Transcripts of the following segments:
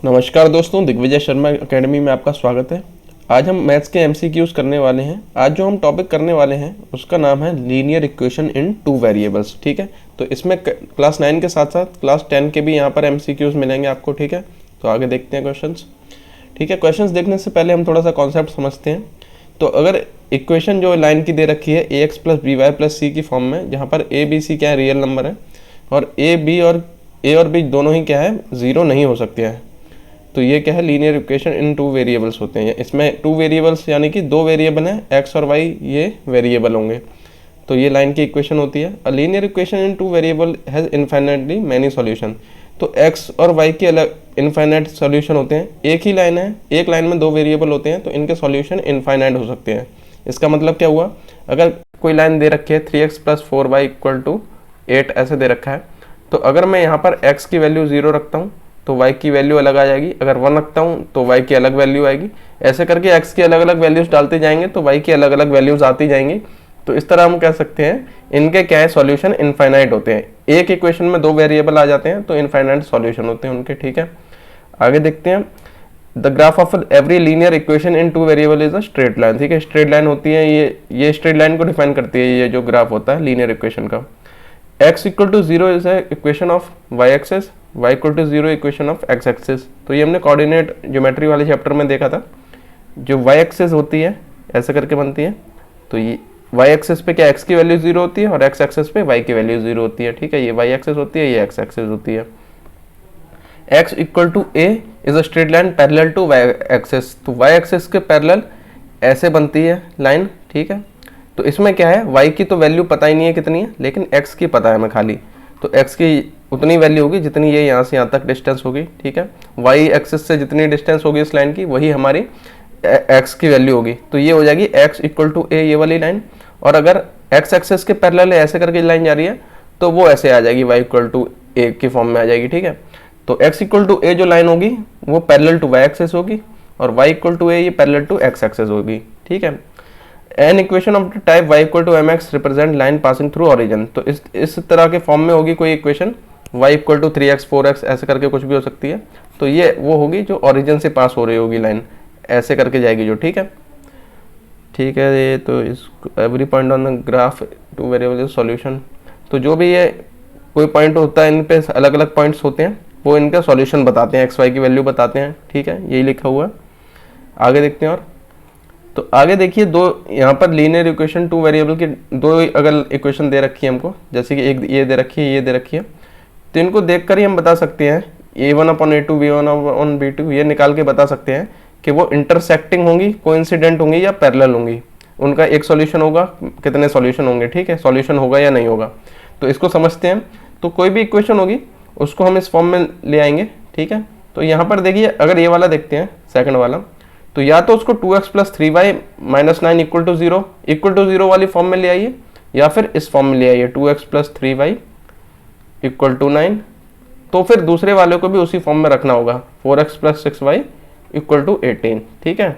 नमस्कार दोस्तों, दिग्विजय शर्मा एकेडमी में आपका स्वागत है। आज हम मैथ्स के एमसीक्यूज करने वाले हैं। आज जो हम टॉपिक करने वाले हैं उसका नाम है linear equation in two variables. ठीक है, तो इसमें क्लास 9 के साथ साथ क्लास 10 के भी यहाँ पर एमसीक्यूज मिलेंगे आपको। ठीक है, तो आगे देखते हैं क्वेश्चंस। ठीक है, क्वेश्चंस देखने से पहले हम थोड़ा सा कॉन्सेप्ट समझते हैं। तो अगर इक्वेशन जो लाइन की दे रखी है ax + by + c की फॉर्म में, जहाँ पर a b c क्या है, रियल नंबर है, और a और b दोनों ही क्या है, ज़ीरो नहीं हो सकते हैं, तो ये क्या है, linear equation in two variables होते हैं। इसमें टू वेरिएबल्स यानी कि दो वेरिएबल हैं, x और y, ये वेरिएबल होंगे, तो ये लाइन की इक्वेशन होती है। अ linear equation in two variable has infinitely many solution. तो x और y के अलग इनफाइनाइट सॉल्यूशन होते हैं। एक ही लाइन है, एक लाइन में दो वेरिएबल होते हैं, तो इनके सॉल्यूशन इनफाइनाइट हो सकते हैं। इसका मतलब क्या हुआ, अगर कोई लाइन दे रखी है 3x + 4y = 8 ऐसे दे रखा है, तो अगर मैं यहाँ पर x की वैल्यू 0 रखता हूँ तो y की वैल्यू अलग आ जाएगी, अगर 1 रखता हूँ तो y की अलग वैल्यू आएगी। ऐसे करके x की अलग अलग वैल्यूज डालते जाएंगे तो y की अलग अलग वैल्यूज आती जाएंगी। तो इस तरह हम कह सकते हैं इनके क्या है, सॉल्यूशन इनफाइनाइट होते हैं। एक इक्वेशन में दो वेरिएबल आ जाते हैं तो इनफाइनाइट सॉल्यूशन होते हैं उनके। ठीक है, आगे देखते हैं। The graph of every linear equation in two variable is a straight line. ठीक है, स्ट्रेट लाइन होती है, ये स्ट्रेट लाइन को डिफाइन करती है, ये जो ग्राफ होता है लीनियर इक्वेशन का। x = 0 is a equation of y axis, y = 0 equation of x axis. तो ये हमने कोऑर्डिनेट ज्योमेट्री वाले चैप्टर में देखा था। जो y एक्सेस होती है ऐसे करके बनती है, तो ये y एक्सेस पे क्या, x की वैल्यू 0 होती है, और x एक्सेस पे y की वैल्यू 0 होती है। ठीक है, ये y एक्सेस होती है, ये x एक्सेस होती है। x = a is a straight line parallel to y axis. तो y एक्सेस के पैरेलल ऐसे बनती है लाइन। ठीक है, तो इसमें क्या है, y की तो वैल्यू पता ही नहीं है कितनी है, लेकिन x की पता है हमें खाली। तो x की उतनी वैल्यू होगी जितनी ये यहाँ से यहाँ तक डिस्टेंस होगी। ठीक है, y एक्सिस से जितनी डिस्टेंस होगी इस लाइन की, वही हमारी x की वैल्यू होगी। तो ये हो जाएगी x = a, ये वाली लाइन। और अगर x एक्सिस के पैरेलल ऐसे करके लाइन जा रही है तो वो ऐसे आ जाएगी, y = a की फॉर्म में आ जाएगी। ठीक है, तो x = a जो लाइन होगी वो पैरेलल टू y एक्सिस होगी, और y = a ये पैरेलल टू x एक्सिस होगी। ठीक है, an equation of the type y = mx represent line passing through origin. तो इस तरह के फॉर्म में होगी कोई इक्वेशन, y = 3x 4x ऐसे करके कुछ भी हो सकती है। तो ये वो होगी जो ओरिजिन से पास हो रही होगी लाइन, ऐसे करके जाएगी जो। ठीक है, ठीक है, ये तो इस every point on the graph two variable is solution. तो जो भी ये कोई पॉइंट होता है, इन पे अलग अलग पॉइंट्स होते हैं, वो इनका सॉल्यूशन बताते हैं, x y की वैल्यू बताते हैं। ठीक है, यही लिखा हुआ है। आगे देखते हैं। और तो आगे देखिए, दो यहाँ पर लीनियर इक्वेशन टू वेरिएबल की दो अगर इक्वेशन दे रखी है हमको, जैसे कि एक ये दे रखी है, ये दे रखी है, तो इनको देखकर ही हम बता सकते हैं a1/a2 b1/b2 ये निकाल के बता सकते हैं कि वो इंटरसेक्टिंग होंगी, कोइंसिडेंट होंगी या पैरेलल होंगी। उनका एक सॉल्यूशन होगा, कितने सॉल्यूशन होंगे। ठीक है, सॉल्यूशन होगा या नहीं होगा, तो इसको समझते हैं। तो कोई भी इक्वेशन होगी उसको हम इस फॉर्म में ले आएंगे। ठीक है, तो यहाँ पर देखिए, अगर ये वाला देखते हैं सेकंड वाला, तो या तो उसको 2x + 3y - 9 = 0 वाली फॉर्म में ले आइए, या फिर इस फॉर्म में ले आइए 2x + 3y = 9। तो फिर दूसरे वाले को भी उसी फॉर्म में रखना होगा, 4x + 6y = 18। ठीक है,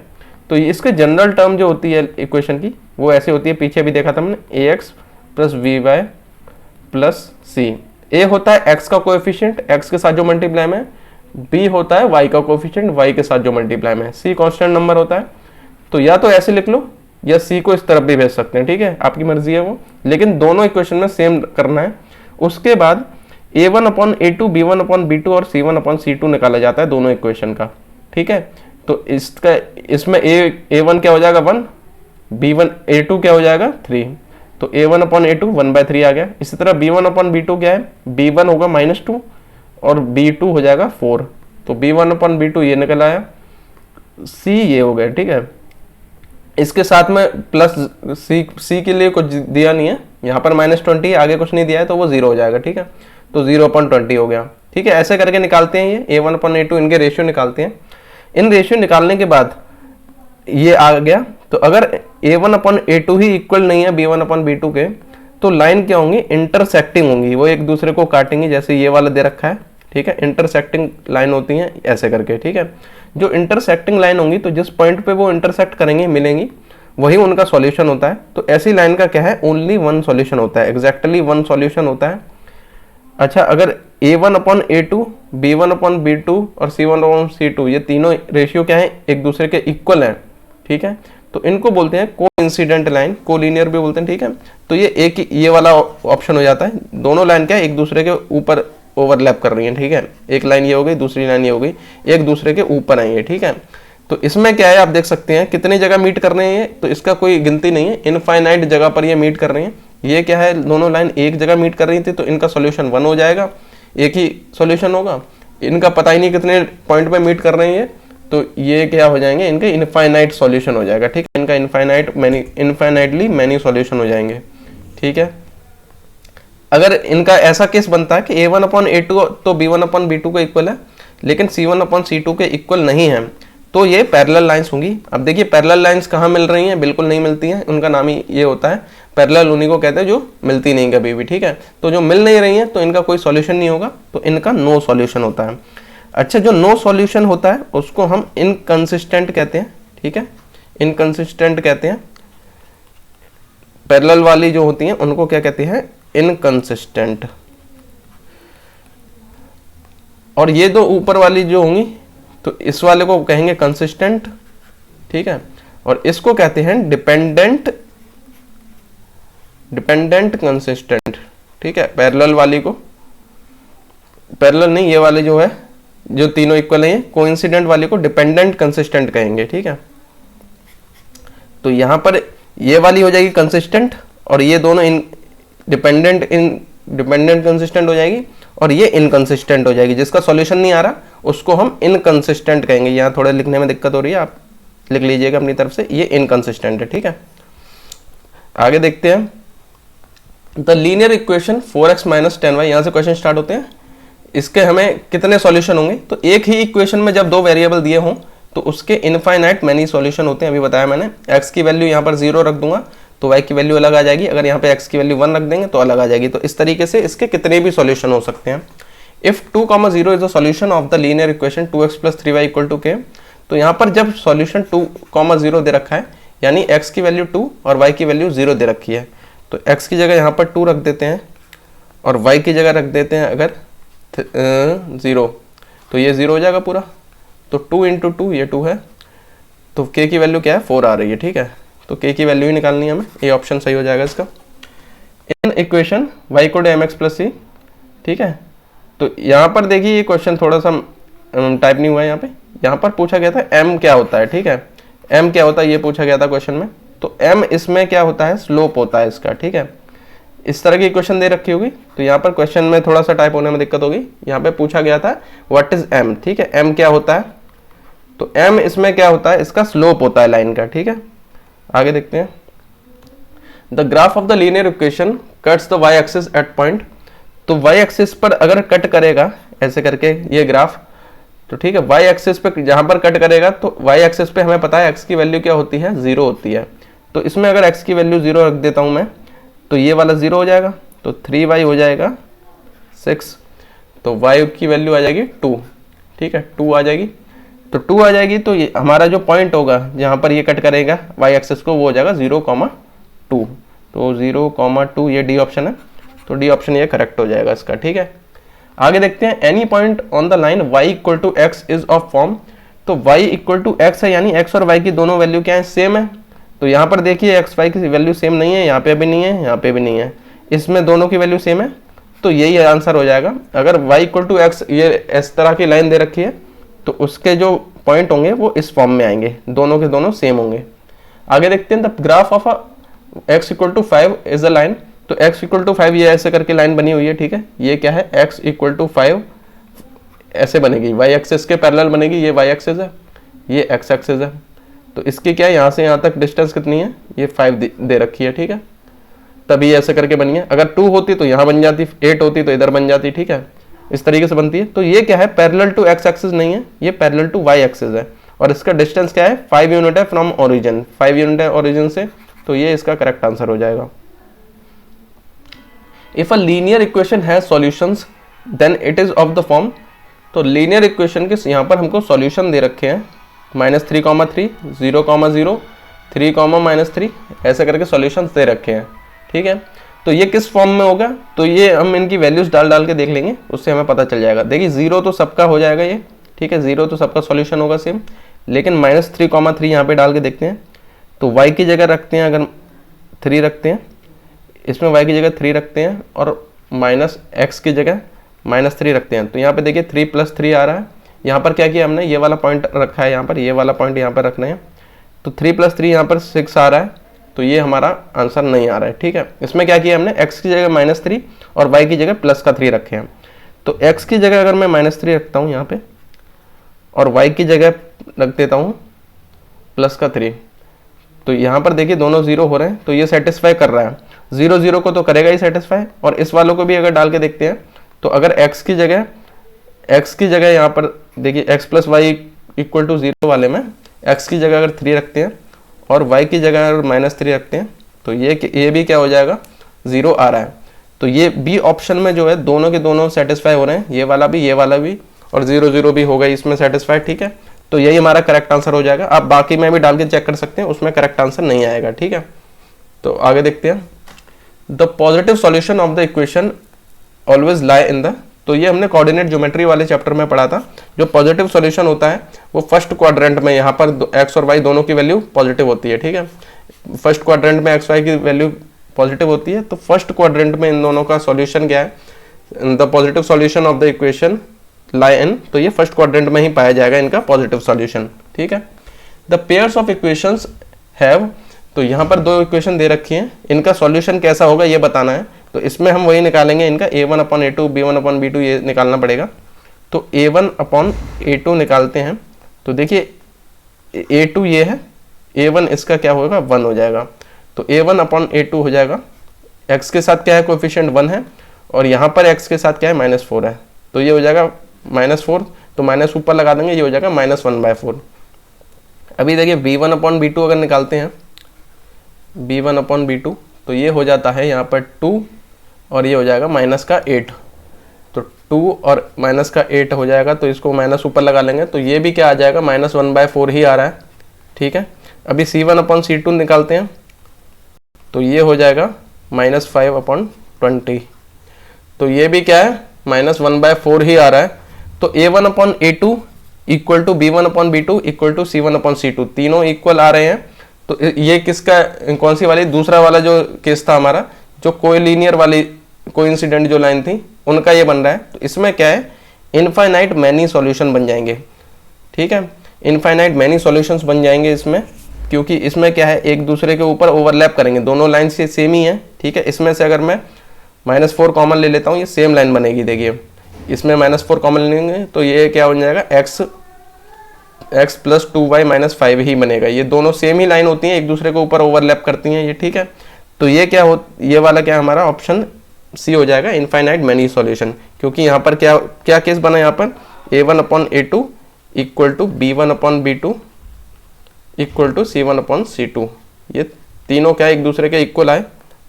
तो इसके जनरल टर्म जो होती है इक्वेशन की वो ऐसे होती है, पीछे भी देखा था हमने, ax + by + c। a होता है x का कोएफिशिएंट, x के साथ जो मल्टीप्लाई में, b होता है y का कोएफिशिएंट, y के साथ जो मल्टीप्लाई में, c कांस्टेंट नंबर होता है। तो या तो ऐसे लिख लो या c को इस तरफ भी भेज सकते हैं। ठीक है, आपकी मर्जी है वो, लेकिन दोनों इक्वेशन में सेम करना है। उसके बाद a1/a2 b1/b2 और c1/c2 निकाला जाता है दोनों इक्वेशन का। ठीक है, तो इसमें a1 क्या हो जाएगा 1, a2 क्या हो जाएगा 3, तो a1/a2 1/3 आ गया। इसी तरह b1/b2 क्या है, b1 होगा -2 और b2 हो जाएगा 4, तो b1/b2 ये निकल आया, c ये हो गया। ठीक है, इसके साथ में प्लस c के लिए कुछ दिया नहीं है, यहाँ पर -20 आगे कुछ नहीं दिया है, तो वो 0 हो जाएगा। ठीक है, तो 0/20 हो गया। ठीक है, ऐसे करके निकालते हैं ये a1/a2, इनके रेशियो निकालते हैं। इन रेशियो निकालने के बाद ये आ गया, तो अगर a1/a2 ही इक्वल नहीं है b1/b2 के, तो लाइन क्या होंगी, इंटरसेक्टिंग होंगी, वो एक दूसरे को काटेंगी, जैसे ये वाला दे रखा है। ठीक है, इंटरसेक्टिंग लाइन होती है ऐसे करके। ठीक है, जो इंटरसेक्टिंग लाइन होंगी, तो जिस पॉइंट पे वो इंटरसेक्ट करेंगे, मिलेंगी, वही उनका सॉल्यूशन होता है। तो ऐसी लाइन का क्या है, ओनली वन सॉल्यूशन होता है, एग्जैक्टली वन सॉल्यूशन होता है। अच्छा, अगर A1/A2, B1/B2 और C1/C2 ये तीनों रेशियो क्या है, एक दूसरे के इक्वल है, ठीक है, तो इनको बोलते हैं कोइंसिडेंट लाइन, कोलिनियर भी बोलते हैं, ठीक है। तो ये एक ये वाला ऑप्शन हो जाता है, दोनों लाइन क्या है एक दूसरे के ऊपर ओवरलैप कर रही है, ठीक है, एक लाइन ये हो गई, दूसरी लाइन ये हो गई, एक दूसरे के ऊपर आई है, ठीक है। तो इसमें क्या है, आप देख सकते हैं कितनी जगह मीट कर रहे हैं, तो इसका कोई गिनती नहीं है, इनफाइनाइट जगह पर ये मीट कर रहे हैं। ये क्या है, दोनों लाइन एक जगह मीट कर रही थी, तो इनका सॉल्यूशन 1 हो जाएगा, एक ही सॉल्यूशन होगा। इनका पता ही नहीं कितने पॉइंट पे मीट कर रहे हैं, तो ये क्या हो जाएंगे, इनके इनफाइनाइट सॉल्यूशन हो जाएगा, ठीक है, इनका इनफाइनाइटली मैनी सॉल्यूशन हो जाएंगे, ठीक है। अगर इनका ऐसा केस बनता है कि A1/A2 तो B1/B2 के इक्वल है, लेकिन C1/C2 के इक्वल नहीं है, तो ये पैरेलल लाइंस होंगी। अब देखिए पैरेलल लाइंस कहाँ मिल रही हैं, बिल्कुल नहीं मिलती हैं, उनका नाम ही ये होता है, पैरेलल उन्हीं को कहते हैं जो मिलती नहीं कभी भी, ठीक है। तो जो मिल नहीं रही हैं तो इनका कोई सॉल्यूशन नहीं होगा, तो इनका नो सॉल्यूशन होता है। अच्छा, जो नो सॉल्यूशन होता है उसको हम इनकंसिस्टेंट कहते हैं, ठीक है, इनकंसिस्टेंट कहते हैं। पैरेलल वाली जो होती हैं उनको क्या कहते हैं, इनकंसिस्टेंट। और ये दो ऊपर वाली जो होंगी तो इस वाले को कहेंगे कंसिस्टेंट, ठीक है, और इसको कहते हैं डिपेंडेंट कंसिस्टेंट, ठीक है। पैरेलल वाली को, पैरेलल नहीं, ये वाले जो है जो तीनों इक्वल है, कोइंसिडेंट वाली को डिपेंडेंट कंसिस्टेंट कहेंगे, ठीक है। तो यहां पर ये वाली हो जाएगी कंसिस्टेंट और ये दोनों डिपेंडेंट कंसिस्टेंट हो जाएगी, और ये इनकंसिस्टेंट हो जाएगी। जिसका सॉल्यूशन नहीं आ रहा उसको हम इनकंसिस्टेंट कहेंगे। यहाँ थोड़ा लिखने में दिक्कत हो रही है, आप लिख लीजिएगा अपनी तरफ से, ये इनकंसिस्टेंट है, ठीक है। आगे देखते हैं, the linear equation 4x - 10y, यहाँ से क्वेश्चन स्टार्ट होते हैं। इसके हमें कितने सॉल्यूशन होंगे, तो एक ही इक्वेशन में जब दो वेरिएबल दिए हों तो उसके इनफाइनाइट मैनी सॉल्यूशन होते हैं। अभी बताया मैंने, x की वैल्यू यहाँ पर 0 रख दूंगा तो y की वैल्यू अलग आ जाएगी, अगर यहाँ पे x की वैल्यू 1 रख देंगे तो अलग आ जाएगी। तो इस तरीके से इसके कितने भी सॉल्यूशन हो सकते हैं। If 2, 0 is the solution of the linear equation 2x + 3y = k, तो यहाँ पर जब सॉल्यूशन 2, 0 दे रखा है, यानी x की वैल्यू 2 और y की वैल्यू 0 दे रखी है, तो x की जगह यहाँ पर 2 रख देते हैं और y की जगह रख देते हैं अगर 0, तो ये 0 हो जाएगा पूरा। तो 2 × 2 ये 2 है, तो k की वैल्यू क्या है, 4 आ रही है, ठीक है। तो k की वैल्यू ही निकालनी है हमें, ये ऑप्शन सही हो जाएगा इसका। In equation y = mx + c, ठीक है। तो यहाँ पर देखिए ये क्वेश्चन थोड़ा सा टाइप नहीं हुआ है, यहाँ पर पूछा गया था m क्या होता है, ठीक है, m क्या होता है ये पूछा गया था क्वेश्चन में। तो m इसमें क्या होता है, स्लोप होता है इसका, ठीक है। इस तरह की क्वेश्चन दे रखी होगी तो यहाँ पर क्वेश्चन में थोड़ा सा टाइप होने में दिक्कत होगी। यहाँ पे पूछा गया था व्हाट इज m, ठीक है, m क्या होता है, तो m इसमें क्या होता है, इसका स्लोप होता है लाइन का, ठीक है। आगे देखते हैं, the graph of the linear equation cuts the y axis at point, तो y एक्सिस पर अगर कट करेगा ऐसे करके ये ग्राफ, तो ठीक है, y एक्सिस पे जहां पर कट करेगा तो y एक्सिस पे हमें पता है x की वैल्यू क्या होती है, 0 होती है। तो इसमें अगर x की वैल्यू 0 रख देता हूं मैं, तो ये वाला 0 हो जाएगा, तो 3y हो जाएगा 6, तो y की वैल्यू आ जाएगी 2, ठीक है, 2 आ जाएगी। तो 2 आ जाएगी तो ये हमारा जो पॉइंट होगा जहाँ पर ये कट करेगा y एक्सिस को, वो हो जाएगा 0,2, तो 0,2 ये डी ऑप्शन है, तो डी ऑप्शन ये करेक्ट हो जाएगा इसका, ठीक है। आगे देखते हैं, any point on the line y = x is of form, तो y = x है, यानी x और y की दोनों वैल्यू क्या है, सेम है। तो यहाँ पर देखिए x y की वैल्यू सेम नहीं है, यहाँ पे भी नहीं है, यहाँ पे भी नहीं है, इसमें दोनों की वैल्यू सेम है, तो यही आंसर हो जाएगा। अगर y = x ये इस तरह की लाइन दे रखी है तो उसके जो पॉइंट होंगे वो इस फॉर्म में आएंगे, दोनों के दोनों सेम होंगे। आगे देखते हैं, the graph of x = 5 is a line, तो x = 5 ये ऐसे करके लाइन बनी हुई है, ठीक है। ये क्या है, x = 5 ऐसे बनेगी, y एक्सिस के पैरेलल बनेगी, ये y एक्सिस है, ये x एक्सिस है। तो इसकी क्या है, यहाँ से यहाँ तक डिस्टेंस कितनी है, ये 5 दे रखी है, ठीक है, तभी ऐसे करके बनी है। अगर 2 होती तो यहाँ बन जाती, 8 होती तो इधर बन जाती, ठीक है, इस तरीके से बनती है। तो ये क्या है, पैरेलल टू x एक्सिस नहीं है, ये पैरेलल टू y एक्सिस है, और इसका डिस्टेंस क्या है, 5 यूनिट है फ्रॉम ओरिजिन, 5 यूनिट है ओरिजिन से, तो ये इसका करेक्ट आंसर हो जाएगा। If a linear equation has solutions then it is of the form, तो लीनियर इक्वेशन के यहाँ पर हमको सॉल्यूशन दे रखे हैं -3,3, 0,0, 3, -3 ऐसे करके सॉल्यूशंस दे रखे हैं, ठीक है। तो तो ये किस फॉर्म में होगा, तो ये हम इनकी वैल्यूज डाल के देख लेंगे, उससे हमें पता चल जाएगा। देखिए 0 तो सबका हो जाएगा ये, ठीक है, 0 तो सबका सॉल्यूशन होगा सेम, लेकिन -3,3 यहाँ पे डाल के देखते हैं। तो y की जगह रखते हैं, अगर 3 रखते हैं, इसमें y की जगह 3 रखते हैं और -x की जगह -3 रखते हैं, तो यहाँ पे देखिए 3 + 3 आ रहा है। यहाँ पर क्या किया हमने, ये वाला पॉइंट रखा है, यहाँ पर ये वाला पॉइंट यहाँ पर रखना है, तो 3 + 3 यहाँ पर 6 आ रहा है, तो ये हमारा आंसर नहीं आ रहा है, ठीक है। इसमें क्या किया हमने, x की जगह -3 और y की जगह +3 रखे हैं। तो x की जगह अगर मैं -3 रखता हूँ यहाँ पे और y की जगह रख देता हूँ +3, तो यहाँ पर देखिए दोनों 0 हो रहे हैं, तो ये सेटिस्फाई कर रहा है, 0 0 को तो करेगा ही सेटिस्फाई। और इस वालों को भी अगर डाल के देखते हैं, तो अगर x की जगह यहाँ पर देखिए x + y = 0 वाले में x की जगह अगर 3 रखते हैं और y की जगह अगर -3 रखते हैं, तो ये भी क्या हो जाएगा, 0 आ रहा है। तो ये बी ऑप्शन में जो है दोनों के दोनों सेटिस्फाई हो रहे हैं, ये वाला भी और 0 0 भी हो गई इसमें सेटिस्फाई, ठीक है। तो यही हमारा करेक्ट आंसर हो जाएगा। आप बाकी में भी डाल के चेक कर सकते हैं, उसमें करेक्ट आंसर नहीं आएगा, ठीक है। तो आगे देखते हैं, the positive solution of the equation always lie in the, तो ये हमने कोऑर्डिनेट ज्योमेट्री वाले चैप्टर में पढ़ा था। जो पॉजिटिव सॉल्यूशन होता है वो फर्स्ट क्वाड्रेंट में, यहाँ पर x और y दोनों की वैल्यू पॉजिटिव होती है, ठीक है। फर्स्ट क्वाड्रेंट में x y की वैल्यू पॉजिटिव होती है, तो फर्स्ट क्वाड्रेंट में इन दोनों का सॉल्यूशन क्या है, the positive solution of the equation lie in, तो ये फर्स्ट क्वाड्रेंट में ही पाया जाएगा इनका पॉजिटिव सॉल्यूशन, ठीक है। The pairs of equations have, तो यहाँ पर 2 इक्वेशन दे रखी हैं, इनका सॉल्यूशन कैसा होगा ये बताना है। तो इसमें हम वही निकालेंगे, इनका a1/a2 b1/b2 ये निकालना पड़ेगा। तो a1/a2 निकालते हैं, तो देखिए a2 ये है, a1 इसका क्या होगा, 1 हो जाएगा। तो a1/a2 हो जाएगा, x के साथ क्या है, कोएफिशिएंट 1 है, और यहाँ पर x के साथ क्या है, -4 है, तो ये हो जाएगा -4, तो माइनस ऊपर लगा देंगे, ये हो जाएगा -1/4। अभी देखिए b1/b2 अगर निकालते हैं, b1/b2, तो ये हो जाता है यहाँ पर 2 और ये हो जाएगा -8, तो 2 और -8 हो जाएगा, तो इसको माइनस ऊपर लगा लेंगे, तो ये भी क्या आ जाएगा, -1/4 ही आ रहा है, ठीक है। अभी c1/c2 निकालते हैं, तो ये हो जाएगा -5/20, तो ये भी क्या है, -1/4 ही आ रहा है। तो a1/a2 = b1/b2 = c1/c2, तीनों इक्वल आ रहे हैं। तो ये किसका, कौन सी वाली, दूसरा वाला जो केस था हमारा, जो कोलिनियर वाली कोइंसिडेंट जो लाइन थी, उनका ये बन रहा है। तो इसमें क्या है, इनफाइनाइट मैनी सॉल्यूशन बन जाएंगे, ठीक है, इनफाइनाइट मैनी सॉल्यूशंस बन जाएंगे इसमें, क्योंकि इसमें क्या है, एक दूसरे के ऊपर ओवरलैप करेंगे, दोनों लाइन से सेम ही है, ठीक है। इसमें से अगर मैं -4 कॉमन ले लेता हूँ, ये सेम लाइन बनेगी, देखिए इसमें -4 कॉमन लेंगे, तो ये क्या बन जाएगा, x + 2y - 5 ही बनेगा। ये दोनों सेम ही लाइन होती हैं, एक दूसरे के ऊपर ओवरलैप करती हैं ये, ठीक है। तो ये क्या हो, ये वाला क्या हमारा ऑप्शन सी हो जाएगा, इनफाइनाइट मैनी सॉल्यूशन, क्योंकि यहाँ पर क्या केस बना, यहाँ पर a1/a2 = b1/b2 = c1/c2, ये तीनों क्या एक दूसरे के इक्वल आए,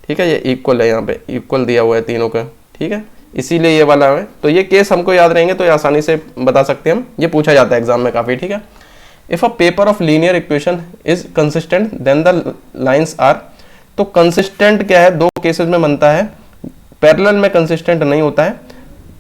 ठीक है, ये इक्वल है, यहाँ पे इक्वल दिया हुआ है तीनों का, ठीक है, इसीलिए ये वाला है। तो ये केस हमको याद रहेंगे तो ये आसानी से बता सकते हैं हम, ये पूछा जाता है एग्जाम में काफ़ी, ठीक है। If a paper of linear equation is consistent then the lines are, तो कंसिस्टेंट क्या है, 2 केसेस में बनता है, पैरेलल में कंसिस्टेंट नहीं होता है।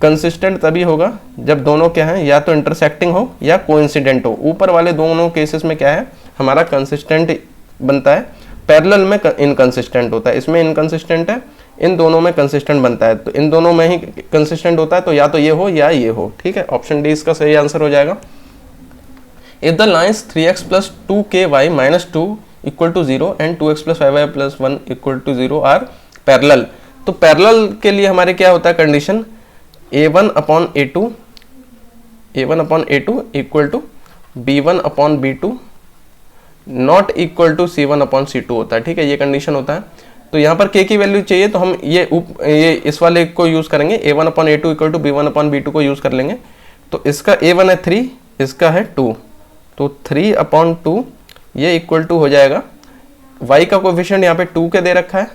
कंसिस्टेंट तभी होगा जब दोनों क्या है, या तो इंटरसेक्टिंग हो या कोइंसिडेंट हो। ऊपर वाले दोनों केसेस में क्या है, हमारा कंसिस्टेंट बनता है, पैरेलल में इनकंसिस्टेंट होता है। इसमें इनकंसिस्टेंट है, इन दोनों में कंसिस्टेंट बनता है, तो इन दोनों में ही कंसिस्टेंट होता है, तो या तो ये हो या ये हो, ठीक है। ऑप्शन डी इसका सही आंसर हो जाएगा। If the lines 3x + 2ky - 2 = 0 and 2x + 5y + 1 = 0 are parallel, तो पैरेलल के लिए हमारे क्या होता है condition, a1/a2 = b1/b2 not equal to c1/c2 होता है, ठीक है, ये कंडीशन होता है। तो यहाँ पर k की वैल्यू चाहिए, तो हम ये इस वाले को यूज करेंगे, a1/a2 = b1/b2 को यूज कर लेंगे। तो इसका a1 है 3, इसका है 2, तो 3/2 ये इक्वल टू हो जाएगा, y का कोफिशिएंट यहाँ पे 2 के दे रखा है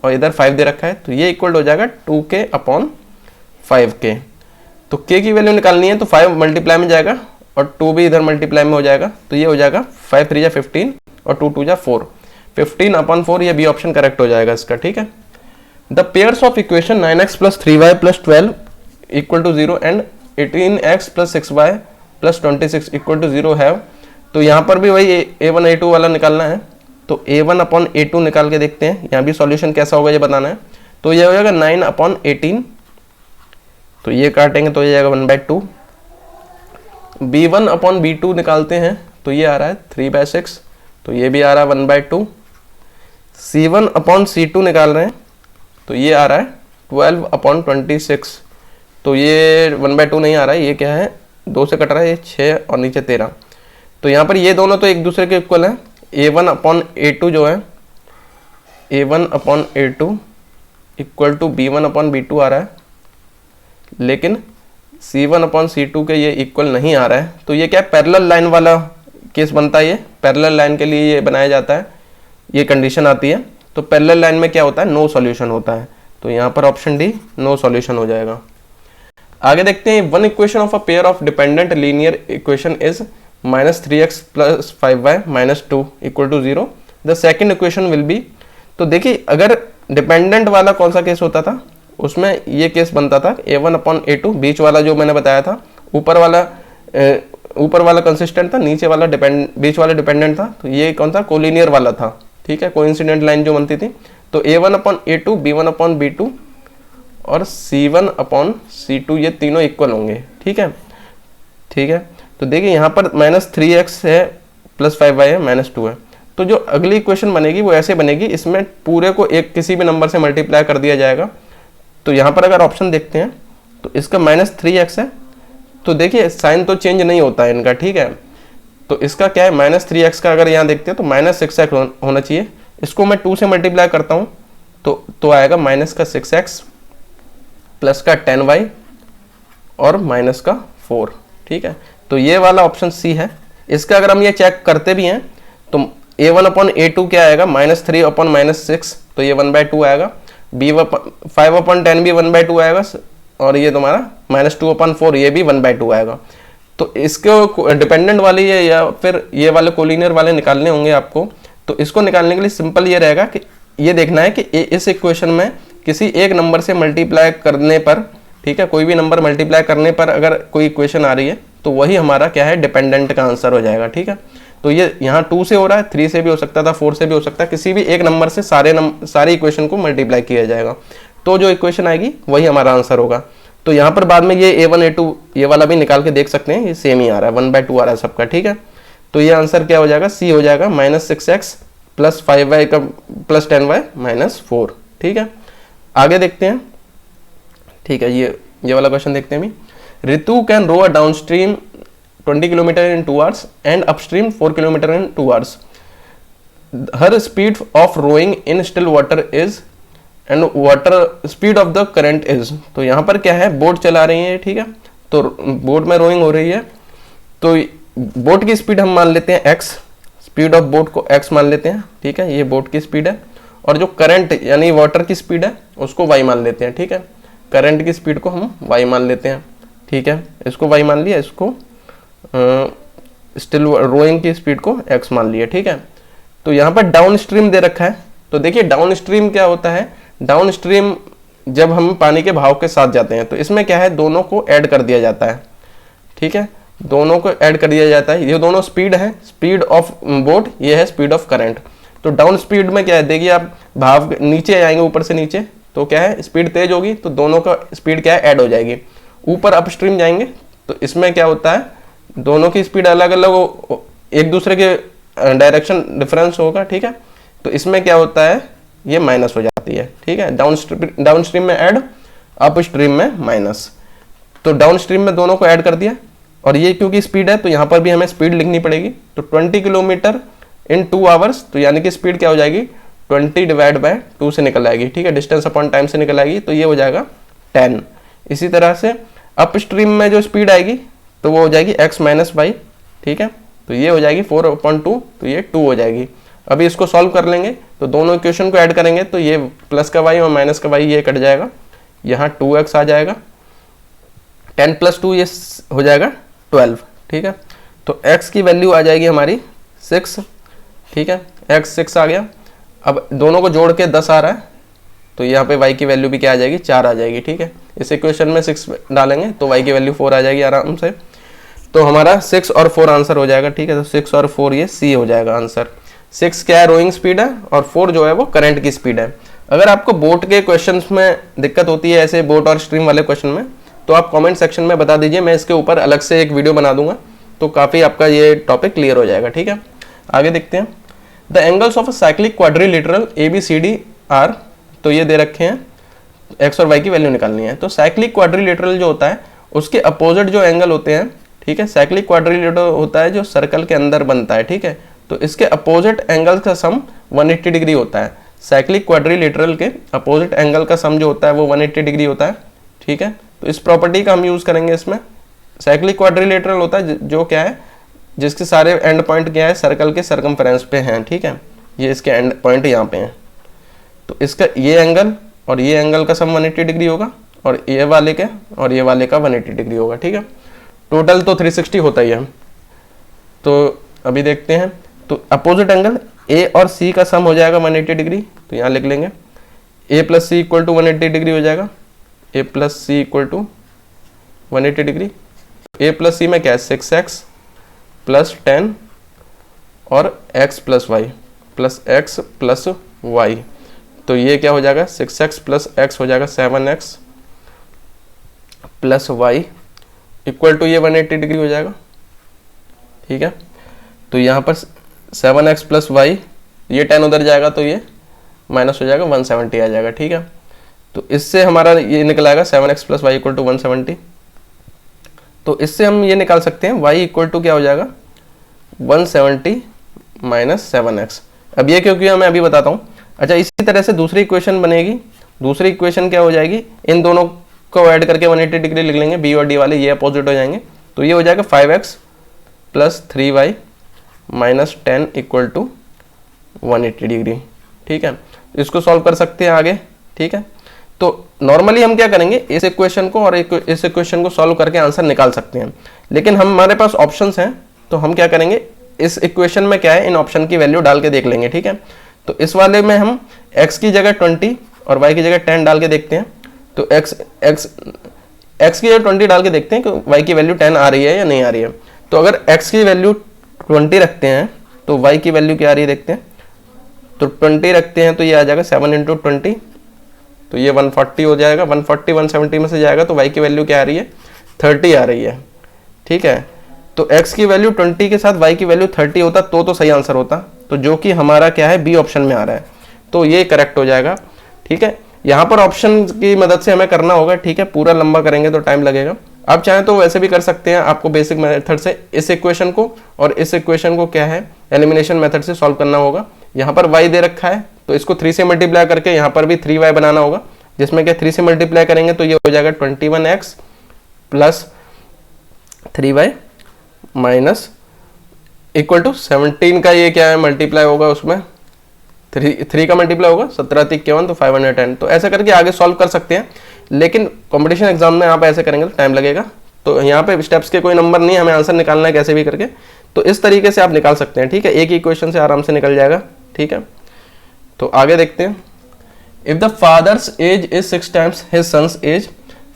और इधर 5 दे रखा है, तो ये इक्वल हो जाएगा 2k/5k। तो k की वैल्यू निकालनी है, तो 5 मल्टीप्लाई में जाएगा और 2 भी इधर मल्टीप्लाई में हो जाएगा, तो ये हो जाएगा 5 3 = 15 और 2 2 = 4, 15/4, ये बी ऑप्शन करेक्ट हो जाएगा इसका, ठीक है। The pairs of equation 9x plus 3y plus 12 equal to 0 and 18x plus 6y plus 26 equal to 0 है। तो यहाँ पर भी वही a1 a2 वाला निकालना है। तो a1 अपॉन a2 निकाल के देखते हैं, यहाँ भी सॉल्यूशन कैसा होगा ये बताना है। तो ये हो जाएगा 9 अपॉन 18, तो ये काटेंगे तो ये जाएगा 1/2। b1 अपॉन b2 निकालते हैं तो ये आ रहा है 3/6, तो ये भी आ रहा है 1/2। c1 अपॉन c2 निकाल रहे हैं तो ये आ रहा है 12 अपॉन 26, तो ये 1/2 नहीं आ रहा है, ये क्या है 2 से कट रहा है, ये 6 और नीचे 13। तो यहाँ पर ये दोनों तो एक दूसरे के इक्वल हैं। a1 अपॉन a2 जो है a1 upon a2 equal to b1 upon b2 आ रहा है, लेकिन c1 अपॉन c2 के ये इक्वल नहीं आ रहा है। तो ये क्या पैरेलल लाइन वाला केस बनता है, ये पैरेलल लाइन के लिए ये बनाया जाता है, ये कंडीशन आती है। तो पैरेलल लाइन में क्या होता है, नो सॉल्यूशन होता है। तो यहाँ पर ऑप्शन डी नो सॉल्यूशन हो जाएगा। आगे देखते हैं, one equation of a pair of dependent linear equation is -3x plus 5y minus 2 equal to 0, the second equation will be. तो देखिए अगर डिपेंडेंट वाला कौन सा केस होता था, उसमें ये केस बनता था a1 अपॉन a2, बीच वाला जो मैंने बताया था, ऊपर वाला कंसिस्टेंट था, नीचे वाला बीच वाला डिपेंडेंट था। तो ये कौन सा कोलिनियर वाला था, ठीक है, कोइंसिडेंट लाइन जो बनती थी। तो a1 upon a2, b1 upon b2 और c1 अपॉन c2 ये तीनों इक्वल होंगे, ठीक है, ठीक है। तो देखिए यहाँ पर -3x है प्लस 5y है माइनस 2 है। तो जो अगली इक्वेशन बनेगी वो ऐसे बनेगी, इसमें पूरे को एक किसी भी नंबर से मल्टीप्लाई कर दिया जाएगा। तो यहाँ पर अगर ऑप्शन देखते हैं तो इसका -3x है, तो देखिए साइन तो चेंज नहीं होता है इनका, ठीक है। तो इसका क्या है -3x का अगर यहाँ देखते हैं तो -6x होना चाहिए। इसको मैं 2 से मल्टीप्लाई करता हूँ तो आएगा माइनस का 6x प्लस का 10y और माइनस का 4, ठीक है। तो ये वाला ऑप्शन सी है। इसका अगर हम ये चेक करते भी हैं तो a1 अपॉन a2 क्या आएगा -3 अपॉन -6, तो ये 1/2 आएगा। b5 अपॉन 10 भी 1/2 आएगा, और ये तुम्हारा -2 अपॉन 4 ये भी 1/2 आएगा। तो इसके डिपेंडेंट वाले ये या फिर ये वाले कोलिनियर वाले निकालने होंगे आपको। तो इसको निकालने के लिए सिंपल ये रहेगा कि ये देखना है कि इस इक्वेशन में किसी एक नंबर से मल्टीप्लाई करने पर, ठीक है, कोई भी नंबर मल्टीप्लाई करने पर अगर कोई इक्वेशन आ रही है तो वही हमारा क्या है डिपेंडेंट का आंसर हो जाएगा, ठीक है। तो ये यहाँ 2 से हो रहा है, 3 से भी हो सकता था, 4 से भी हो सकता है, किसी भी एक नंबर से सारे इक्वेशन को मल्टीप्लाई किया जाएगा, तो जो इक्वेशन आएगी वही हमारा आंसर होगा। तो यहाँ पर बाद में ये a1 a2 ये वाला भी निकाल के देख सकते हैं, ये सेम ही आ रहा है, 1/2 आ रहा है सबका, ठीक है। तो ये आंसर क्या हो जाएगा, सी हो जाएगा -6x प्लस 5y का प्लस 10y माइनस 4, ठीक है। आगे देखते हैं, ठीक है, ये वाला क्वेश्चन देखते हैं अभी। Ritu can row a downstream 20 kilometre in 2 hours and upstream 4 kilometre in 2 hours. Her speed of rowing in still water is and water speed of the current is. तो यहाँ पर क्या है, बोट चला रही है, ठीक है, तो बोट में रोइंग हो रही है। तो बोट की स्पीड हम मान लेते हैं x, स्पीड ऑफ बोट को x मान लेते हैं, ठीक है, ये बोट की स्पीड है। और जो करंट यानी वाटर की स्पीड है उसको y मान लेते हैं, ठीक है, करंट की स्पीड को हम y मान लेते हैं, ठीक है, इसको y मान लिया, इसको स्टिल रोइंग की स्पीड को x मान लिया, ठीक है। तो यहाँ पर डाउन स्ट्रीम दे रखा है। तो देखिए डाउन स्ट्रीम क्या होता है, डाउन स्ट्रीम जब हम पानी के भाव के साथ जाते हैं तो इसमें क्या है, दोनों को ऐड कर दिया जाता है, ठीक है, दोनों को ऐड कर दिया जाता है। ये दोनों स्पीड है, स्पीड ऑफ बोट, ये है स्पीड ऑफ करंट। तो डाउन स्पीड में क्या है, देखिए आप भाव नीचे आएंगे, ऊपर से नीचे, तो क्या है स्पीड तेज होगी तो दोनों का स्पीड क्या है ऐड हो जाएगी। ऊपर अपस्ट्रीम जाएंगे तो इसमें क्या होता है, दोनों की स्पीड अलग अलग, एक दूसरे के डायरेक्शन डिफरेंस होगा, ठीक है। तो इसमें क्या होता है, ये माइनस हो जाती है, ठीक है, डाउन स्ट्रीम में ऐड, अप स्ट्रीम में माइनस। तो डाउन स्ट्रीम में दोनों को ऐड कर दिया, और ये क्योंकि स्पीड है तो यहाँ पर भी हमें स्पीड लिखनी पड़ेगी। तो 20 किलोमीटर इन 2 hours, तो यानी कि स्पीड क्या हो जाएगी, 20 डिवाइड बाय 2 से निकल आएगी, ठीक है, डिस्टेंस अपॉन टाइम से निकल आएगी, तो ये हो जाएगा 10। इसी तरह से अप स्ट्रीम में जो स्पीड आएगी तो वो हो जाएगी x माइनस वाई, ठीक है, तो ये हो जाएगी 4/2, तो ये 2 हो जाएगी। अभी इसको सॉल्व कर लेंगे तो दोनों इक्वेशन को ऐड करेंगे तो ये प्लस का y और माइनस का y ये कट जाएगा, यहाँ 2x आ जाएगा, 10 + 2 ये हो जाएगा 12, ठीक है। तो x की वैल्यू आ जाएगी हमारी 6, ठीक है, x 6 आ गया। अब दोनों को जोड़ के 10 आ रहा है, तो यहाँ पे y की वैल्यू भी क्या आ जाएगी, 4 आ जाएगी। ठीक है, इस इक्वेशन में 6 डालेंगे तो y की वैल्यू 4 आ जाएगी आराम से। तो हमारा 6 और 4 आंसर हो जाएगा। ठीक है, तो 6 और 4 ये C हो जाएगा आंसर। 6 क्या है, रोइंग स्पीड है, और 4 जो है वो करंट की स्पीड है। अगर आपको बोट के क्वेश्चंस में दिक्कत होती है, ऐसे बोट और स्ट्रीम वाले क्वेश्चन में, तो आप कमेंट सेक्शन में बता दीजिए, मैं इसके ऊपर अलग से एक वीडियो बना दूंगा, तो काफ़ी आपका ये टॉपिक क्लियर हो जाएगा। ठीक है, आगे देखते हैं। The angles of a cyclic quadrilateral ABCD are, तो ये दे रखे हैं, एक्स और वाई की वैल्यू निकालनी है। तो साइक्लिक क्वाड्रिलेटरल जो होता है उसके अपोजिट जो एंगल होते हैं, ठीक है, साइक्लिक क्वाड्रिलेटरल होता है जो सर्कल के अंदर बनता है। ठीक है, तो इसके अपोजिट एंगल का सम 180 डिग्री होता है। साइक्लिक क्वाड्रिलेटरल के अपोजिट एंगल का सम जो होता है वो 180 डिग्री होता है। ठीक है, तो इस प्रॉपर्टी का हम यूज करेंगे इसमें। साइक्लिक क्वाड्रिलेटरल होता है जो क्या है, जिसके सारे एंड पॉइंट क्या है, सर्कल के सर्कमफ्रेंस पे हैं। ठीक है, ये इसके एंड पॉइंट यहाँ पे हैं। तो इसका ये एंगल और ये एंगल का सम 180 डिग्री होगा, और ये वाले के और ये वाले का 180 डिग्री होगा। ठीक है, टोटल तो 360 होता ही है। तो अभी देखते हैं, तो अपोजिट एंगल ए और सी का सम हो जाएगा 180 डिग्री। तो यहाँ लिख लेंगे A plus C equal to 180 degree हो जाएगा। A plus C equal to 180 degree. A plus C में क्या है, 6x प्लस 10 और x plus y plus x plus y. तो ये क्या हो जाएगा, 6x प्लस x हो जाएगा 7x plus y equal to ये 180 डिग्री हो जाएगा। ठीक है, तो यहाँ पर 7x प्लस वाई, ये 10 उधर जाएगा तो ये माइनस हो जाएगा, 170 आ जाएगा। ठीक है, तो इससे हमारा ये निकल आएगा 7x plus Y equal to 170। तो इससे हम ये निकाल सकते हैं y इक्वल टू क्या हो जाएगा, 170 माइनस 7x। अब ये क्योंकि मैं अभी बताता हूँ। अच्छा, इसी तरह से दूसरी इक्वेशन बनेगी। दूसरी इक्वेशन क्या हो जाएगी, इन दोनों को ऐड करके 180 डिग्री लिख लेंगे, b और d वाले ये अपोजिट हो जाएंगे। तो ये हो जाएगा 5x plus 3y minus 10 equal to 180 degree. ठीक है, इसको सॉल्व कर सकते हैं आगे। ठीक है, तो नॉर्मली हम क्या करेंगे, इस इक्वेशन को और इस इक्वेशन को सॉल्व करके आंसर निकाल सकते हैं, लेकिन हमारे पास ऑप्शंस हैं, तो हम क्या करेंगे, इस इक्वेशन में क्या है, इन ऑप्शन की वैल्यू डाल के देख लेंगे। ठीक है, तो इस वाले में हम x की जगह 20 और y की जगह 10 डाल के देखते हैं। तो x की जगह 20 डाल के देखते हैं कि y की वैल्यू 10 आ रही है या नहीं आ रही है। तो अगर x की वैल्यू 20 रखते हैं तो y की वैल्यू क्या आ रही है देखते हैं। तो 20 रखते हैं तो ये आ जाएगा 7 इंटू 20, तो ये 140 हो जाएगा। 140 170 में से जाएगा तो y की वैल्यू क्या आ रही है, 30 आ रही है। ठीक है, तो x की वैल्यू 20 के साथ y की वैल्यू 30 होता तो सही आंसर होता, तो जो कि हमारा क्या है, बी ऑप्शन में आ रहा है, तो ये करेक्ट हो जाएगा। ठीक है, यहाँ पर ऑप्शन की मदद से हमें करना होगा। ठीक है, पूरा लंबा करेंगे तो टाइम लगेगा। आप चाहें तो वैसे भी कर सकते हैं, आपको बेसिक मेथड से इस इक्वेशन को और इस इक्वेशन को क्या है, एलिमिनेशन मेथड से सॉल्व करना होगा। यहाँ पर y दे रखा है तो इसको 3 से मल्टीप्लाई करके यहाँ पर भी 3y बनाना होगा, जिसमें क्या 3 से मल्टीप्लाई करेंगे तो ये हो जाएगा 21x plus 3y minus equal to 17 का ये क्या है, मल्टीप्लाई होगा, उसमें 3 का मल्टीप्लाई होगा, 17 3 51 तो 510। तो ऐसे करके आगे सॉल्व कर सकते हैं, लेकिन कंपटीशन एग्जाम में आप ऐसे करेंगे तो टाइम लगेगा। तो यहाँ पे स्टेप्स के कोई नंबर नहीं, हमें आंसर निकालना है कैसे भी करके, तो इस तरीके से आप निकाल सकते हैं। ठीक है, एक ही क्वेश्चन से आराम से निकल जाएगा। ठीक है, तो आगे देखते हैं। If the father's age is 6 times his son's age,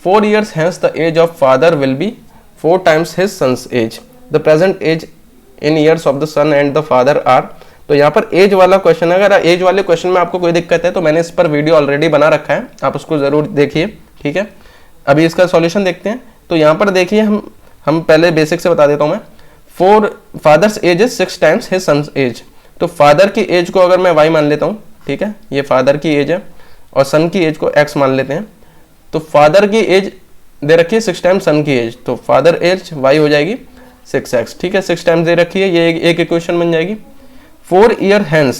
4 years hence the age of father will be 4 times his son's age. The present age in years of the son and the father are, तो यहाँ पर as वाला question है। अगर as वाले question में आपको कोई दिक्कत है तो मैंने इस पर वीडियो ऑलरेडी बना रखा है, आप उसको जरूर देखिए। ठीक है, अभी इसका सॉल्यूशन देखते हैं। तो यहाँ पर देखिए, हम पहले बेसिक से बता देता हूँ मैं। Father's age is 6 times his son's age, तो फादर की एज को अगर मैं y मान लेता हूँ, ठीक है, ये फादर की एज है, और सन की एज को x मान लेते हैं। तो फादर की एज दे रखी है 6 टाइम्स सन की एज, तो फादर एज y हो जाएगी 6x। ठीक है, 6 टाइम्स दे रखी है, ये एक इक्वेशन बन जाएगी। 4 year hence,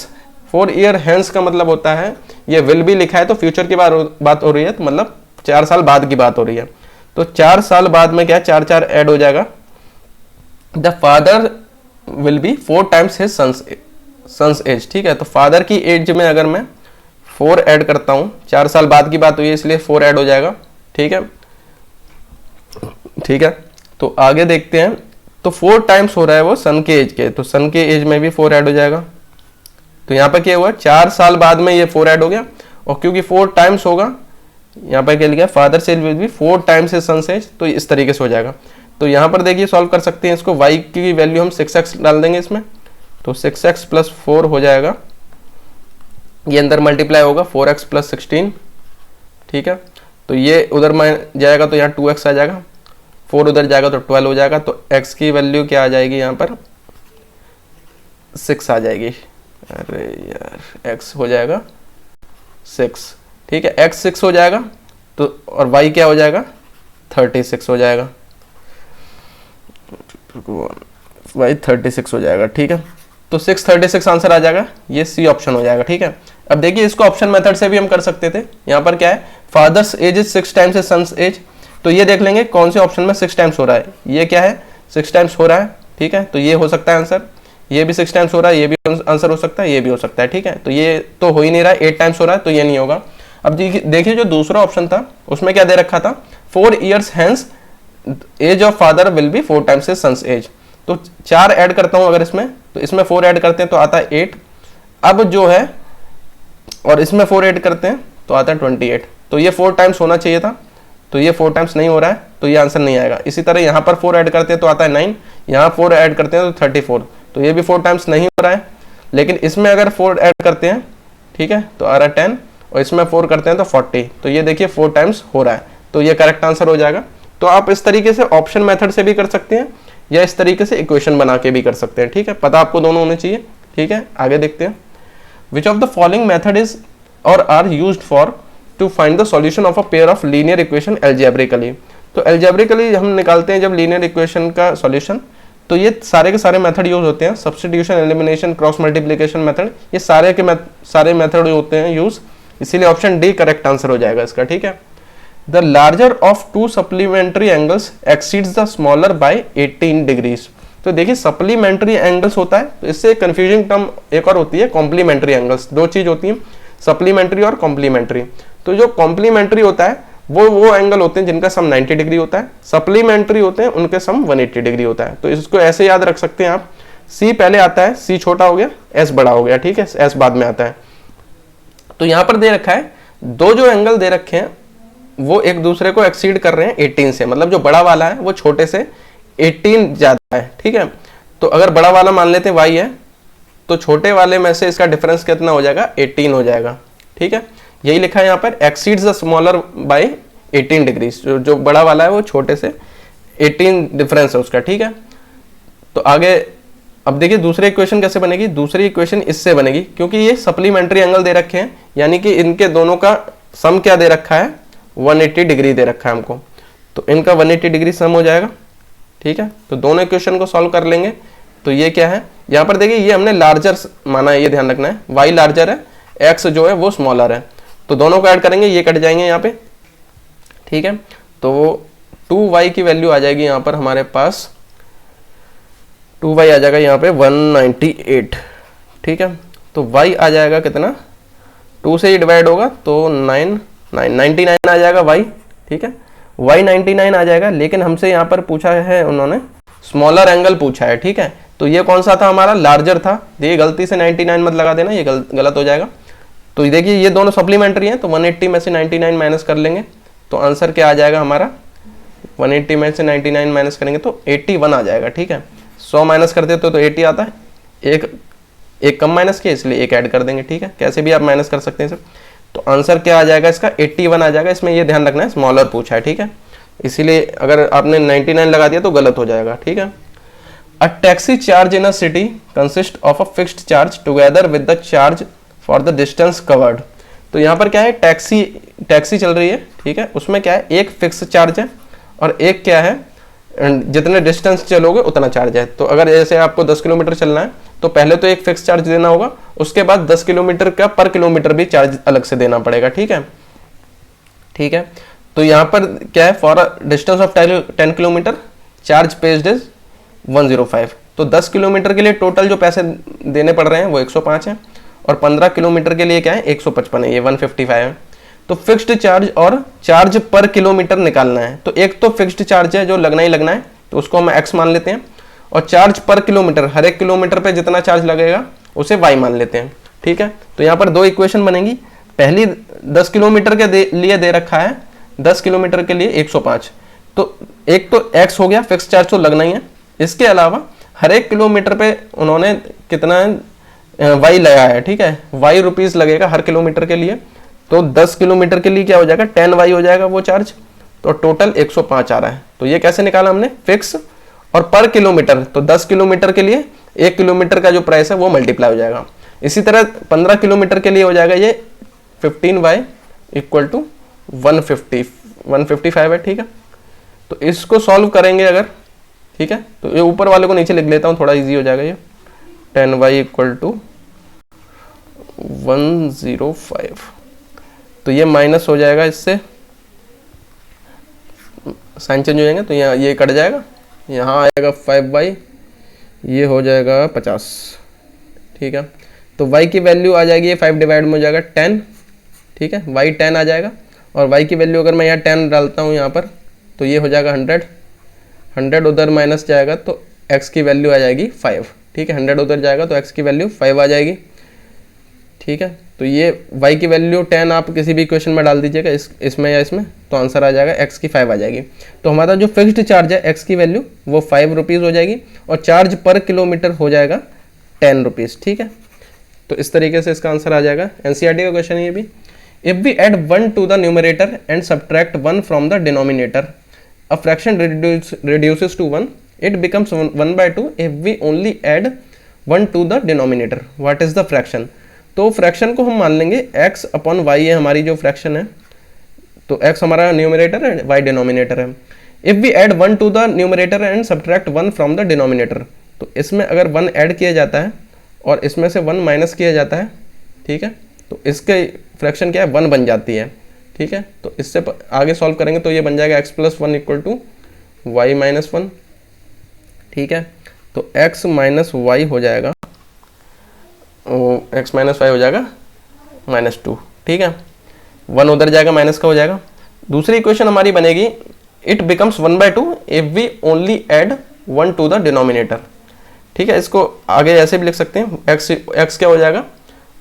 4 year hence का मतलब होता है, ये विल भी लिखा है तो फ्यूचर की बात हो रही है, तो मतलब 4 साल बाद की बात हो रही है। तो 4 साल बाद में क्या, 4 4 ऐड हो जाएगा। The father will be 4 times his son's age. ठीक है, तो फादर की एज में अगर मैं 4 ऐड करता हूँ, 4 साल बाद की बात हुई है इसलिए 4 ऐड हो जाएगा। ठीक है, ठीक है, तो आगे देखते हैं। तो 4 टाइम्स हो रहा है वो सन के एज के, तो सन के एज में भी 4 ऐड हो जाएगा। तो यहाँ पर क्या हुआ, 4 साल बाद में ये 4 ऐड हो गया, और क्योंकि 4 टाइम्स होगा, यहाँ पर क्या लिखा है, father shall will be 4 times his son's age, तो इस तरीके से हो जाएगा। तो यहाँ पर देखिए सॉल्व कर सकते हैं इसको, y की वैल्यू हम 6x डाल देंगे इसमें, तो 6x + 4 हो जाएगा, ये अंदर मल्टीप्लाई होगा 4x + 16, ठीक है। तो ये उधर में जाएगा तो यहाँ 2x आ जाएगा, 4 उधर जाएगा तो 12 हो जाएगा, तो x की वैल्यू क्या आ जाएगी यहाँ पर 6 आ जाएगी। अरे यार x हो जाएगा 6, ठीक है, x 6 हो जाएगा, तो और y क्या हो जाएगा 36 हो जाएगा, y 36 हो जाएगा, ठीक है। तो 636 आंसर आ जाएगा, ये सी ऑप्शन हो जाएगा, ठीक है। अब देखिए इसको ऑप्शन मेथड से भी हम कर सकते थे। यहाँ पर क्या है, father's age is 6 times his son's age, तो ये देख लेंगे कौन से ऑप्शन में 6 टाइम्स हो रहा है, ये क्या है 6 टाइम्स हो रहा है, ठीक है, तो ये हो सकता है आंसर, ये भी 6 टाइम्स हो रहा है, ये भी आंसर हो सकता है, ये भी हो सकता है, ठीक है। तो ये तो हो ही नहीं रहा है, 8 टाइम्स हो रहा है, तो ये नहीं होगा। अब देखिए जो दूसरा ऑप्शन था उसमें क्या दे रखा था, 4 years hence age of father will be 4 times his son's age, तो 4 ऐड करता हूं अगर इसमें, तो इसमें 4 ऐड करते हैं तो आता है 8, अब जो है और इसमें 4 ऐड करते हैं तो आता है 28, तो ये 4 टाइम्स होना चाहिए था, तो ये 4 टाइम्स नहीं हो रहा है, तो ये आंसर नहीं आएगा। इसी तरह यहाँ पर 4 ऐड करते हैं तो आता है 9, यहाँ 4 ऐड करते हैं तो 34, तो ये भी 4 टाइम्स नहीं हो रहा है, लेकिन इसमें अगर 4 ऐड करते हैं, ठीक है, तो आ रहा है 10, और इसमें 4 करते हैं तो 40, तो ये देखिए 4 टाइम्स हो रहा है, तो ये करेक्ट आंसर हो जाएगा। तो आप इस तरीके से ऑप्शन मेथड से भी कर सकते हैं या इस तरीके से इक्वेशन बना के भी कर सकते हैं, ठीक है, पता आपको दोनों होने चाहिए, ठीक है। आगे देखते हैं, which of the following method is और are used for to find the solution of a pair of linear equation algebraically. तो एल्जेब्रिकली हम निकालते हैं जब लीनियर इक्वेशन का सॉल्यूशन, तो ये सारे के सारे मेथड यूज होते हैं, substitution, elimination, cross multiplication method, ये सारे के सारे मेथड होते हैं यूज, इसीलिए ऑप्शन डी करेक्ट आंसर हो जाएगा इसका, ठीक है। The larger of 2 supplementary angles exceeds the smaller by 18 degrees. तो देखिए सप्लीमेंट्री एंगल्स होता है, तो इससे कंफ्यूजिंग टर्म एक और होती है कॉम्प्लीमेंट्री एंगल्स, दो चीज होती है सप्लीमेंट्री और कॉम्प्लीमेंट्री। तो जो कॉम्प्लीमेंट्री होता है वो एंगल होते हैं जिनका सम 90 डिग्री होता है, सप्लीमेंट्री होते हैं उनके सम 180 डिग्री होता है। तो इसको ऐसे याद रख सकते हैं आप, सी पहले आता है, सी छोटा हो गया, एस बड़ा हो गया, ठीक है, एस बाद में आता है। तो यहां पर दे रखा है दो जो एंगल दे रखे हैं वो एक दूसरे को एक्सीड कर रहे हैं 18 से, मतलब जो बड़ा वाला है वो छोटे से 18 ज्यादा है, ठीक है। तो अगर बड़ा वाला मान लेते हैं y है, तो छोटे वाले में से इसका डिफरेंस कितना हो जाएगा 18 हो जाएगा, ठीक है। यही लिखा है यहाँ पर, exceeds the smaller by 18 degrees, जो बड़ा वाला है वो छोटे से 18 डिफरेंस है उसका, ठीक है। तो आगे अब देखिए दूसरी इक्वेशन कैसे बनेगी, दूसरी इक्वेशन इससे बनेगी, क्योंकि ये सप्लीमेंट्री एंगल दे रखे हैं, यानी कि इनके दोनों का सम क्या दे रखा है 180 डिग्री दे रखा है हमको, तो इनका 180 डिग्री सम हो जाएगा, ठीक है। तो दोनों इक्वेशन को सॉल्व कर लेंगे, तो ये क्या है, यहाँ पर देखिए ये हमने लार्जर माना है, ये ध्यान रखना है, y लार्जर है, x जो है वो स्मॉलर है, तो दोनों को ऐड करेंगे, ये कट जाएंगे यहाँ पे, ठीक है। तो 2y की वैल्यू आ जाएगी यहाँ पर हमारे पास, 2y आ जाएगा यहाँ पे 198, ठीक है। तो y आ जाएगा कितना, 2 से ही डिवाइड होगा तो 99 आ जाएगा y, ठीक है, y 99 आ जाएगा। लेकिन हमसे यहाँ पर पूछा है उन्होंने स्मॉलर एंगल पूछा है, ठीक है, तो ये कौन सा था हमारा, लार्जर था, ये गलती से 99 मत लगा देना, ये गलत हो जाएगा। तो देखिए ये दोनों सप्लीमेंट्री हैं, तो 180 में से 99 माइनस कर लेंगे, तो आंसर क्या आ जाएगा हमारा, 180 में से 99 माइनस करेंगे तो 81 आ जाएगा, ठीक है। 100 माइनस कर देते तो 80 आता है, एक कम माइनस किया इसलिए एक ऐड कर देंगे, ठीक है, कैसे भी आप माइनस कर सकते हैं सर। तो आंसर क्या आ जाएगा इसका 81 आ जाएगा, इसमें ये ध्यान रखना है स्मॉलर पूछा है, ठीक है, इसीलिए अगर आपने 99 लगा दिया तो गलत हो जाएगा, ठीक है। A taxi charge in a city consist of a fixed charge together with the charge for the distance covered. तो यहाँ पर क्या है, टैक्सी चल रही है, ठीक है, उसमें क्या है एक फिक्स चार्ज है और एक क्या है जितने डिस्टेंस चलोगे उतना चार्ज है। तो अगर जैसे आपको 10 किलोमीटर चलना है तो पहले तो एक फिक्स चार्ज देना होगा, उसके बाद 10 किलोमीटर का पर किलोमीटर भी चार्ज अलग से देना पड़ेगा, ठीक है, ठीक है। तो यहाँ पर क्या है, for a distance of 10 kilometre charge paid is 105। तो 10 किलोमीटर के लिए टोटल जो पैसे देने पड़ रहे हैं वो 105 है, और 15 किलोमीटर के लिए क्या है 155 है, ये 155 है। तो फिक्स्ड चार्ज और चार्ज पर किलोमीटर निकालना है, तो एक तो फिक्स्ड चार्ज है जो लगना ही लगना है, तो उसको हम x मान लेते हैं, और चार्ज पर किलोमीटर हर एक किलोमीटर पे जितना चार्ज लगेगा उसे y मान लेते हैं, ठीक है। तो यहाँ पर दो इक्वेशन बनेगी, पहली 10 किलोमीटर के लिए दे रखा है 10 किलोमीटर के लिए 105, तो एक तो x हो गया, फिक्स चार्ज तो लगना ही है। इसके अलावा हर एक किलोमीटर पे उन्होंने कितना y लगाया है, ठीक है, y रुपीस लगेगा हर किलोमीटर के लिए। तो 10 किलोमीटर के लिए क्या हो जाएगा, 10y हो जाएगा वो चार्ज, तो टोटल 105 आ रहा है। तो ये कैसे निकाला हमने, फिक्स और पर किलोमीटर, तो 10 किलोमीटर के लिए 1 किलोमीटर का जो प्राइस है वो मल्टीप्लाई हो जाएगा। इसी तरह 15 किलोमीटर के लिए हो जाएगा ये 15y इक्वल टू 155 है, ठीक है। तो इसको सॉल्व करेंगे अगर, ठीक है, तो ये ऊपर वाले को नीचे लिख लेता हूँ, थोड़ा इजी हो जाएगा ये। 10y इक्वल टू 105, तो ये माइनस हो जाएगा, इससे साइन चेंज हो जाएंगे, तो यहाँ ये कट जाएगा, यहाँ आएगा 5y, ये हो जाएगा 50, ठीक है। तो y की वैल्यू आ जाएगी, ये 5 डिवाइड में हो जाएगा 10, ठीक है, y 10 आ जाएगा। और y की वैल्यू अगर मैं यहाँ 10 डालता हूँ यहाँ पर, तो ये हो जाएगा 100 उधर माइनस जाएगा, तो x की वैल्यू आ जाएगी 5, ठीक है। 100 उधर जाएगा तो x की वैल्यू 5 आ जाएगी, ठीक है। तो ये y की वैल्यू 10 आप किसी भी इक्वेशन में डाल दीजिएगा, इसमें या इसमें, तो आंसर आ जाएगा x की 5 आ जाएगी। तो हमारा जो फिक्स्ड चार्ज है x की वैल्यू वो 5 रुपीज़ हो जाएगी, और चार्ज पर किलोमीटर हो जाएगा 10 रुपीज़, ठीक है। तो इस तरीके से इसका आंसर आ जाएगा। एनसीईआरटी का क्वेश्चन है ये भी। If we add 1 to the numerator and subtract 1 from the denominator, a fraction reduces to 1, it becomes 1/2 if we only add 1 to the denominator. What is the fraction? तो fraction को हम मान लेंगे x upon Y है हमारी जो fraction है, तो x हमारा न्यूमरेटर है, y डिनोमिनेटर है। If we add 1 to the numerator and subtract 1 from the denominator, तो इसमें अगर 1 ऐड किया जाता है और इसमें से 1 माइनस किया जाता है, ठीक है, तो इसके फ्रैक्शन क्या है, 1 बन जाती है, ठीक है। तो इससे आगे सॉल्व करेंगे तो ये बन जाएगा x plus 1 equal to y minus 1, ठीक है। तो x माइनस वाई हो जाएगा, x माइनस वाई हो जाएगा -2, ठीक है। 1 उधर जाएगा, माइनस का हो जाएगा। दूसरी इक्वेशन हमारी बनेगी it becomes 1/2 if we only add 1 to the denominator, ठीक है। इसको आगे ऐसे भी लिख सकते हैं, x क्या हो जाएगा,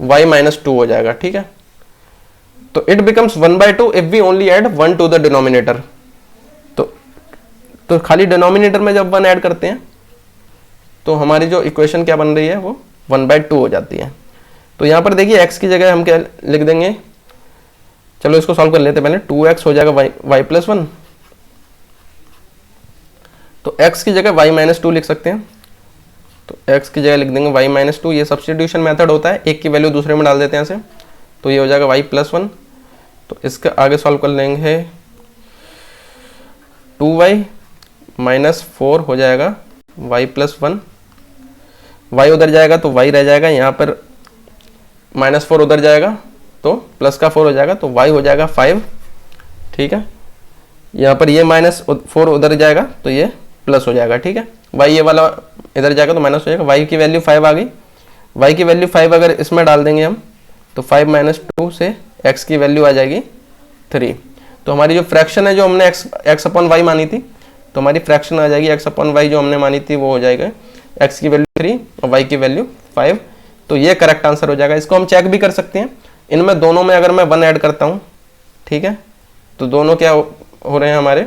y -2 हो जाएगा, ठीक है। तो it becomes 1/2 if we only add 1 to the denominator, तो खाली डिनोमिनेटर में जब 1 ऐड करते हैं तो हमारी जो इक्वेशन क्या बन रही है वो 1/2 हो जाती है। तो यहाँ पर देखिए x की जगह हम क्या लिख देंगे, चलो इसको सॉल्व कर लेते हैं पहले। 2x हो जाएगा y प्लस 1, तो x की जगह y -2 लिख सकते हैं, तो x की जगह लिख देंगे y -2। ये सब्स्टिट्यूशन मेथड होता है, एक की वैल्यू दूसरे में डाल देते हैं ऐसे, तो ये हो जाएगा y प्लस 1। तो इसका आगे सॉल्व कर लेंगे, 2y -4 हो जाएगा y प्लस 1, y उधर जाएगा तो y रह जाएगा, यहाँ पर -4 उधर जाएगा तो प्लस का 4 हो जाएगा, तो y हो जाएगा 5, ठीक है। यहाँ पर ये -4 उधर जाएगा तो ये प्लस हो जाएगा, ठीक है। y ये वाला इधर जाएगा तो माइनस हो जाएगा, y की वैल्यू 5 आ गई, y की वैल्यू 5 अगर इसमें डाल देंगे हम, तो 5 - 2 से x की वैल्यू आ जाएगी 3। तो हमारी जो फ्रैक्शन है, जो हमने x अपॉन वाई मानी थी, तो हमारी फ्रैक्शन आ जाएगी x अपॉन वाई जो हमने मानी थी वो हो जाएगा x की वैल्यू 3 और y की वैल्यू 5। तो ये करेक्ट आंसर हो जाएगा। इसको हम चेक भी कर सकते हैं, इनमें दोनों में अगर मैं 1 ऐड करता हूँ, ठीक है, तो दोनों क्या हो रहे हैं हमारे,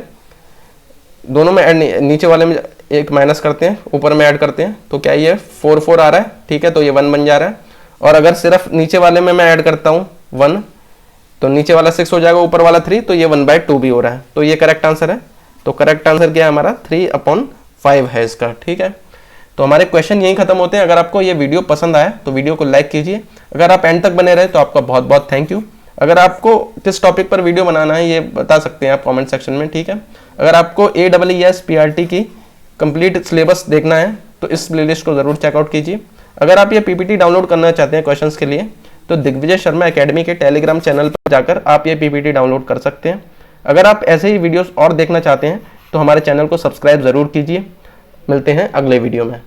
दोनों में ऐड नहीं, नीचे वाले में एक माइनस करते हैं, ऊपर में ऐड करते हैं, तो क्या ये 4 आ रहा है, ठीक है, तो ये 1 बन जा रहा है। और अगर सिर्फ नीचे वाले में मैं ऐड करता हूँ 1, तो नीचे वाला 6 हो जाएगा, ऊपर वाला 3, तो ये 1/2 भी हो रहा है। तो ये करेक्ट आंसर है। तो करेक्ट आंसर क्या है हमारा, 3/5 है इसका, ठीक है। तो हमारे क्वेश्चन यहीं खत्म होते हैं। अगर आपको ये वीडियो पसंद आया तो वीडियो को लाइक कीजिए। अगर आप एंड तक बने रहे तो आपका बहुत बहुत थैंक यू। अगर आपको किस टॉपिक पर वीडियो बनाना है ये बता सकते हैं आप कमेंट सेक्शन में, ठीक है। अगर आपको AEES PRT की कंप्लीट सिलेबस देखना है तो इस प्लेलिस्ट को जरूर चेकआउट कीजिए। अगर आप ये PPT डाउनलोड करना चाहते हैं क्वेश्चंस के लिए, तो दिग्विजय शर्मा एकेडमी के टेलीग्राम चैनल पर जाकर आप ये PPT डाउनलोड कर सकते हैं। अगर आप ऐसे ही वीडियोस और देखना चाहते हैं तो हमारे चैनल को सब्सक्राइब जरूर कीजिए। मिलते हैं अगले वीडियो में।